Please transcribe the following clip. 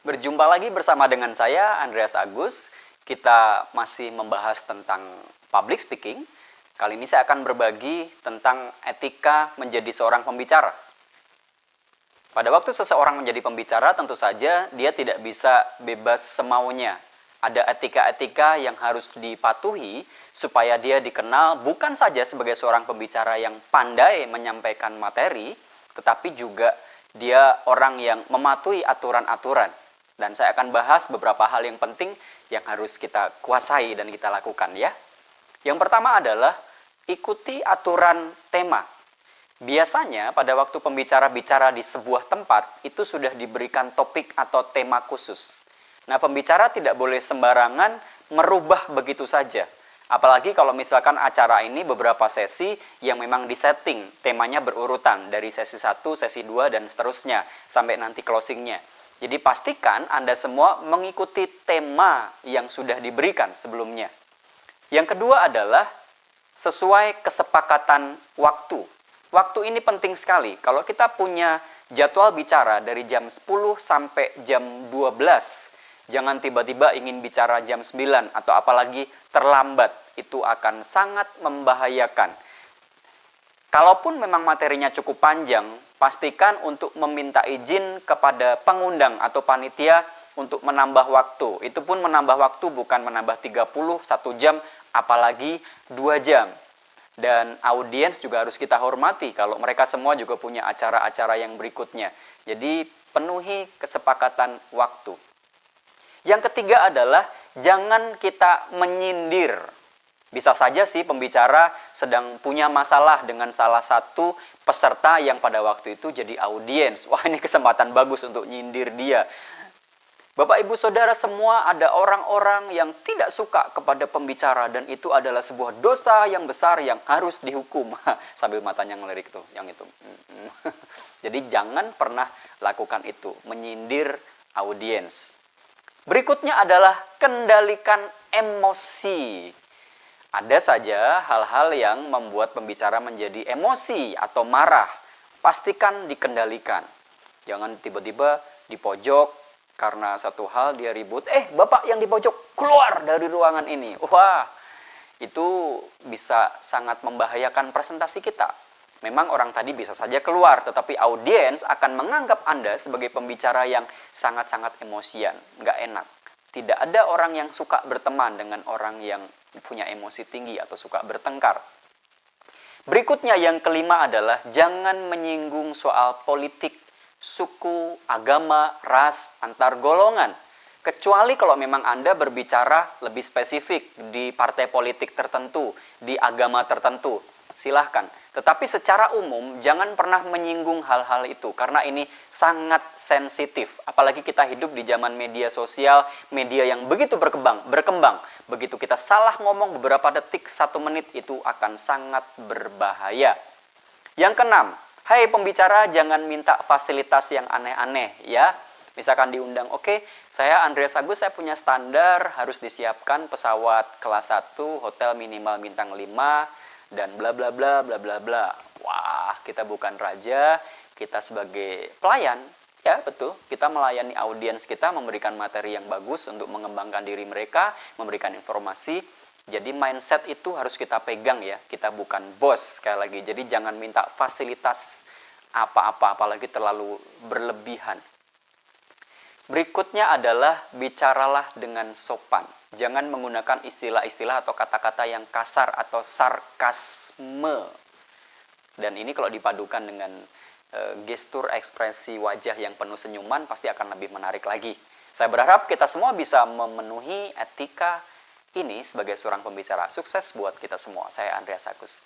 Berjumpa lagi bersama dengan saya, Andreas Agus. Kita masih membahas tentang public speaking. Kali ini saya akan berbagi tentang etika menjadi seorang pembicara. Pada waktu seseorang menjadi pembicara, tentu saja dia tidak bisa bebas semaunya. Ada etika-etika yang harus dipatuhi supaya dia dikenal bukan saja sebagai seorang pembicara yang pandai menyampaikan materi, tetapi juga dia orang yang mematuhi aturan-aturan. Dan saya akan bahas beberapa hal yang penting yang harus kita kuasai dan kita lakukan ya. Yang pertama adalah ikuti aturan tema. Biasanya pada waktu pembicara bicara di sebuah tempat itu sudah diberikan topik atau tema khusus. Nah, pembicara tidak boleh sembarangan merubah begitu saja. Apalagi kalau misalkan acara ini beberapa sesi yang memang disetting, temanya berurutan dari sesi 1, sesi 2, dan seterusnya sampai nanti closingnya. Jadi pastikan Anda semua mengikuti tema yang sudah diberikan sebelumnya. Yang kedua adalah sesuai kesepakatan waktu. Waktu ini penting sekali. Kalau kita punya jadwal bicara dari jam 10 sampai jam 12, jangan tiba-tiba ingin bicara jam 9 atau apalagi terlambat. Itu akan sangat membahayakan. Kalaupun memang materinya cukup panjang, pastikan untuk meminta izin kepada pengundang atau panitia untuk menambah waktu. Itu pun menambah waktu bukan menambah 30, 1 jam, apalagi 2 jam. Dan audiens juga harus kita hormati kalau mereka semua juga punya acara-acara yang berikutnya. Jadi penuhi kesepakatan waktu. Yang ketiga adalah jangan kita menyindir. Bisa saja sih pembicara sedang punya masalah dengan salah satu peserta yang pada waktu itu jadi audiens. Wah, ini kesempatan bagus untuk nyindir dia. Bapak, Ibu, Saudara semua, ada orang-orang yang tidak suka kepada pembicara dan itu adalah sebuah dosa yang besar yang harus dihukum. Sambil matanya ngelirik tuh, yang itu. Jadi jangan pernah lakukan itu, menyindir audiens. Berikutnya adalah kendalikan emosi. Ada saja hal-hal yang membuat pembicara menjadi emosi atau marah. Pastikan dikendalikan. Jangan tiba-tiba di pojok karena satu hal dia ribut. Bapak yang di pojok, keluar dari ruangan ini. Wah, itu bisa sangat membahayakan presentasi kita. Memang orang tadi bisa saja keluar, tetapi audiens akan menganggap Anda sebagai pembicara yang sangat-sangat emosian. Nggak enak. Tidak ada orang yang suka berteman dengan orang yang punya emosi tinggi atau suka bertengkar. Berikutnya yang kelima adalah jangan menyinggung soal politik, suku, agama, ras, antar golongan. Kecuali kalau memang Anda berbicara lebih spesifik di partai politik tertentu, di agama tertentu. Silahkan. Tetapi secara umum jangan pernah menyinggung hal-hal itu karena ini sangat sensitif. Apalagi kita hidup di zaman media sosial, media yang begitu berkembang. Begitu kita salah ngomong beberapa detik, 1 menit itu akan sangat berbahaya. Yang keenam, hai pembicara, jangan minta fasilitas yang aneh-aneh ya. Misalkan diundang, oke, saya Andreas Agus, saya punya standar harus disiapkan pesawat kelas 1, hotel minimal bintang 5, dan bla bla bla bla bla bla. Wah, kita bukan raja, kita sebagai pelayan. Ya, betul. Kita melayani audiens kita, memberikan materi yang bagus untuk mengembangkan diri mereka, memberikan informasi. Jadi mindset itu harus kita pegang ya. Kita bukan bos sekali lagi. Jadi jangan minta fasilitas apa-apa, apalagi terlalu berlebihan. Berikutnya adalah bicaralah dengan sopan. Jangan menggunakan istilah-istilah atau kata-kata yang kasar atau sarkasme. Dan ini kalau dipadukan dengan gestur ekspresi wajah yang penuh senyuman pasti akan lebih menarik lagi. Saya berharap kita semua bisa memenuhi etika ini sebagai seorang pembicara. Sukses buat kita semua. Saya Andreas Agus.